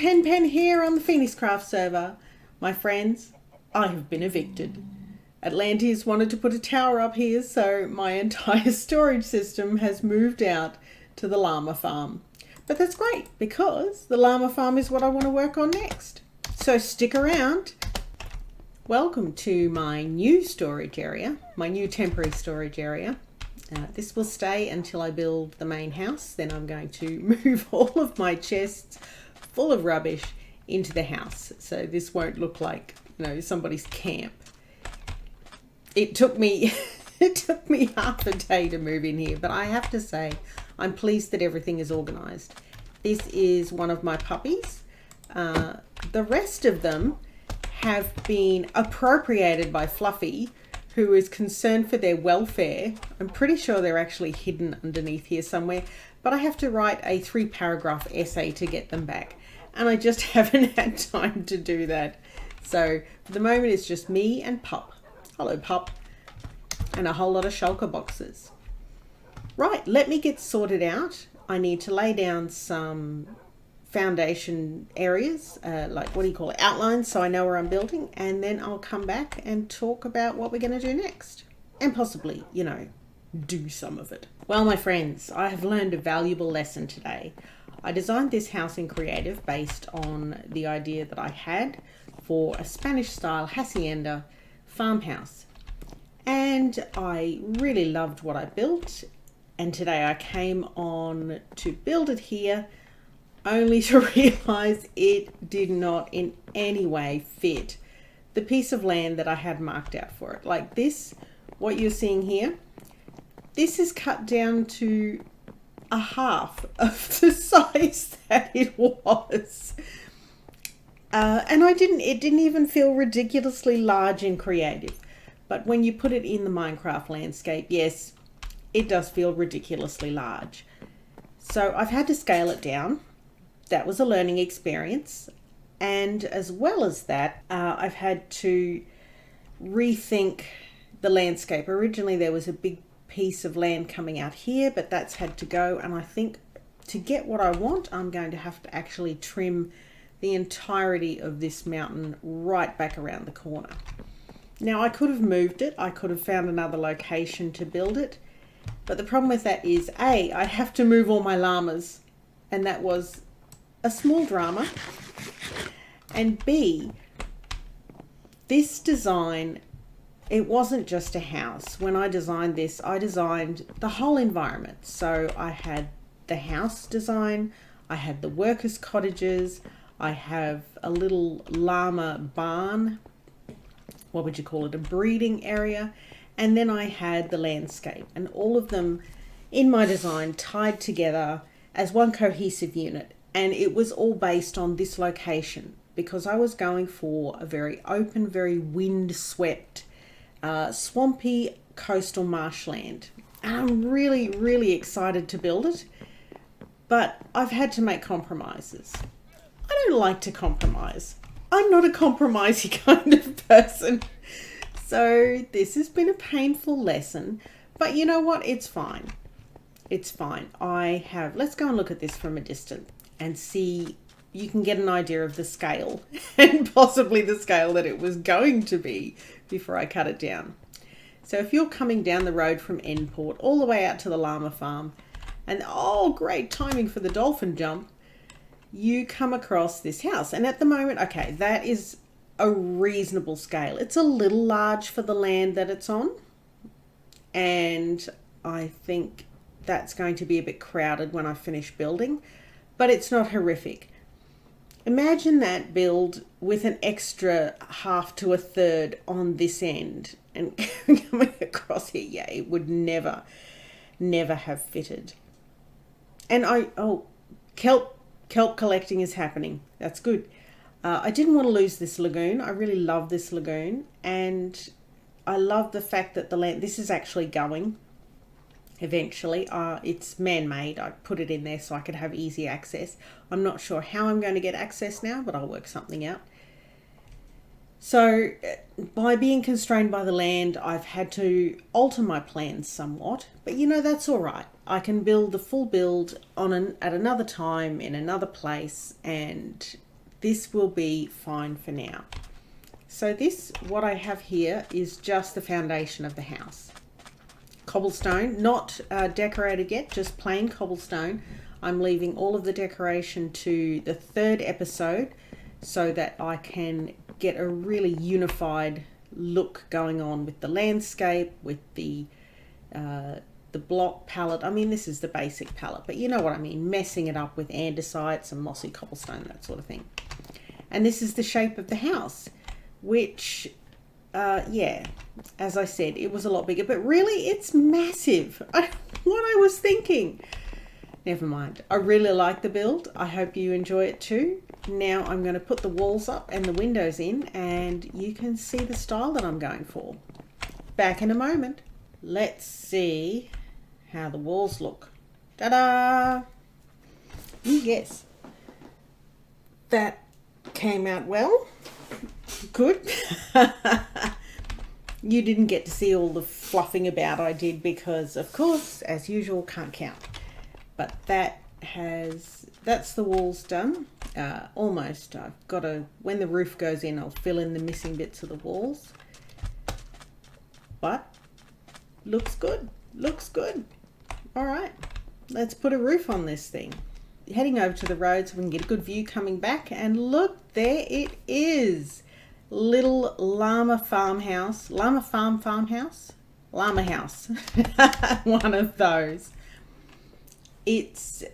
Pen here on the Phoenixcraft server. My friends, I have been evicted. Atlantis wanted to put a tower up here, so my entire storage system has moved out to the llama farm. But that's great because the llama farm is what I want to work on next. So stick around. Welcome to my new storage area, my new temporary storage area. This will stay until I build the main house. Then I'm going to move all of my chests full of rubbish into the house. So this won't look like, somebody's camp. It took me half a day to move in here, but I have to say I'm pleased that everything is organized. This is one of my puppies. The rest of them have been appropriated by Fluffy, who is concerned for their welfare. I'm pretty sure they're actually hidden underneath here somewhere, but I have to write a 3-paragraph essay to get them back, and I just haven't had time to do that. So for the moment it's just me and Pup. Hello Pup. And a whole lot of shulker boxes. Right, let me get sorted out. I need to lay down some foundation areas, outlines, so I know where I'm building, and then I'll come back and talk about what we're going to do next, and possibly, do some of it. Well, my friends, I have learned a valuable lesson today. I designed this house in Creative based on the idea that I had for a Spanish-style hacienda farmhouse, and I really loved what I built, and today I came on to build it here only to realize it did not in any way fit the piece of land that I had marked out for it. Like this, what you're seeing here, this is cut down to a half of the size that it was. And it didn't even feel ridiculously large in Creative. But when you put it in the Minecraft landscape, yes, it does feel ridiculously large. So I've had to scale it down. That was a learning experience. And as well as that, I've had to rethink the landscape. Originally there was a big piece of land coming out here, but that's had to go. And I think to get what I want, I'm going to have to actually trim the entirety of this mountain right back around the corner. Now I could have moved it. I could have found another location to build it. But the problem with that is A, I'd have to move all my llamas, and that was a small drama, and B, this design, it wasn't just a house. When I designed this, I designed the whole environment. So I had the house design, I had the workers' cottages, I have a little llama barn, what would you call it, a breeding area, and then I had the landscape, and all of them in my design tied together as one cohesive unit. And it was all based on this location because I was going for a very open, very wind-swept, swampy coastal marshland. And I'm really, really excited to build it. But I've had to make compromises. I don't like to compromise. I'm not a compromisey kind of person. So this has been a painful lesson. But you know what? It's fine. It's fine. Let's go and look at this from a distance and see, you can get an idea of the scale and possibly the scale that it was going to be before I cut it down. So if you're coming down the road from Endport all the way out to the llama farm, and oh, great timing for the dolphin jump, you come across this house. And at the moment, okay, that is a reasonable scale. It's a little large for the land that it's on, and I think that's going to be a bit crowded when I finish building. But it's not horrific. Imagine that build with an extra half to a third on this end and coming across here. Yeah, it would never have fitted. And kelp collecting is happening. That's good. I didn't want to lose this lagoon. I really love this lagoon, and I love the fact that this is actually going. Eventually, it's man-made. I put it in there so I could have easy access. I'm not sure how I'm going to get access now, but I'll work something out. So by being constrained by the land, I've had to alter my plans somewhat, but that's all right. I can build the full build at another time in another place, and this will be fine for now. So what I have here is just the foundation of the house. Cobblestone, not decorated yet, just plain cobblestone. I'm leaving all of the decoration to the 3rd episode so that I can get a really unified look going on with the landscape, with the block palette. I mean, this is the basic palette, but you know what I mean, messing it up with andesites and mossy cobblestone, that sort of thing. And this is the shape of the house, which yeah, as I said, it was a lot bigger, but really it's massive. What I was thinking. Never mind. I really like the build. I hope you enjoy it too. Now I'm going to put the walls up and the windows in, and you can see the style that I'm going for. Back in a moment. Let's see how the walls look. Ta-da! Yes. That came out well. Good. You didn't get to see all the fluffing about I did because, of course, as usual, can't count. But that's the walls done. Almost. I've got to, when the roof goes in, I'll fill in the missing bits of the walls. But looks good. Looks good. All right. Let's put a roof on this thing. Heading over to the road so we can get a good view coming back. And look, there it is. Little llama farmhouse. Llama farmhouse? Llama house. One of those. It's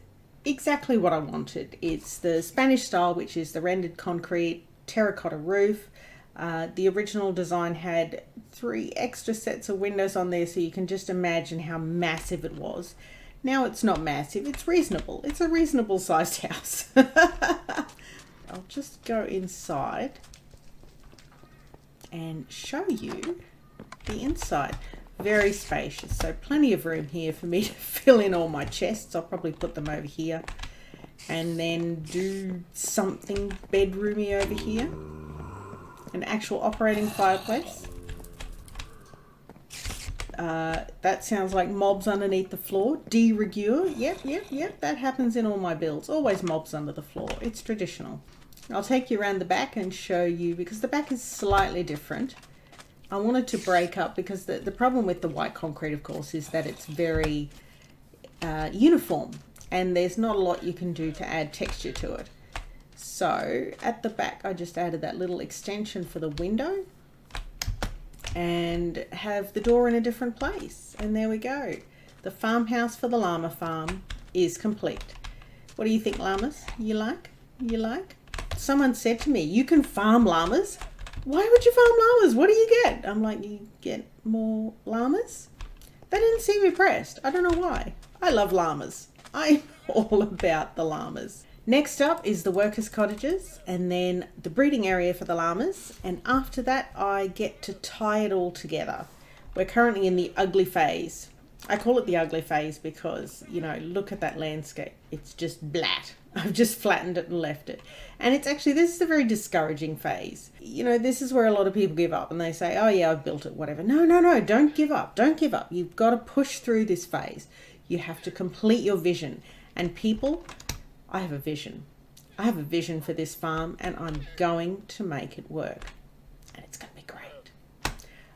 exactly what I wanted. It's the Spanish style, which is the rendered concrete terracotta roof. The original design had 3 extra sets of windows on there, so you can just imagine how massive it was. Now it's not massive, it's reasonable. It's a reasonable sized house. I'll just go inside and show you the inside. Very spacious, so plenty of room here for me to fill in all my chests. I'll probably put them over here and then do something bedroomy over here. An actual operating fireplace. That sounds like mobs underneath the floor. De rigueur. Yep. That happens in all my builds. Always mobs under the floor. It's traditional. I'll take you around the back and show you, because the back is slightly different. I wanted to break up, because the problem with the white concrete, of course, is that it's very uniform and there's not a lot you can do to add texture to it. So at the back, I just added that little extension for the window and have the door in a different place. And there we go. The farmhouse for the llama farm is complete. What do you think, llamas? You like? You like? Someone said to me, you can farm llamas. Why would you farm llamas? What do you get? I'm like, you get more llamas? They didn't seem impressed. I don't know why. I love llamas. I'm all about the llamas. Next up is the workers' cottages, and then the breeding area for the llamas. And after that, I get to tie it all together. We're currently in the ugly phase. I call it the ugly phase because, you know, look at that landscape. It's just blat. I've just flattened it and left it. And it's actually, this is a very discouraging phase. You know, this is where a lot of people give up and they say, oh yeah, I've built it, whatever. No, don't give up. Don't give up. You've got to push through this phase. You have to complete your vision. And people, I have a vision. I have a vision for this farm and I'm going to make it work. And it's going to be great.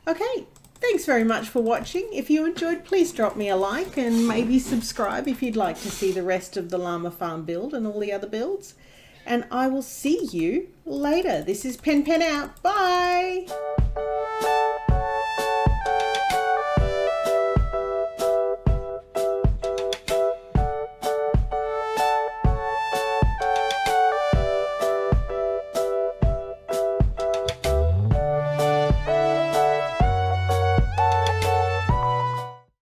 Okay. Thanks very much for watching. If you enjoyed, please drop me a like and maybe subscribe if you'd like to see the rest of the llama farm build and all the other builds. And I will see you later. This is Pen out. Bye.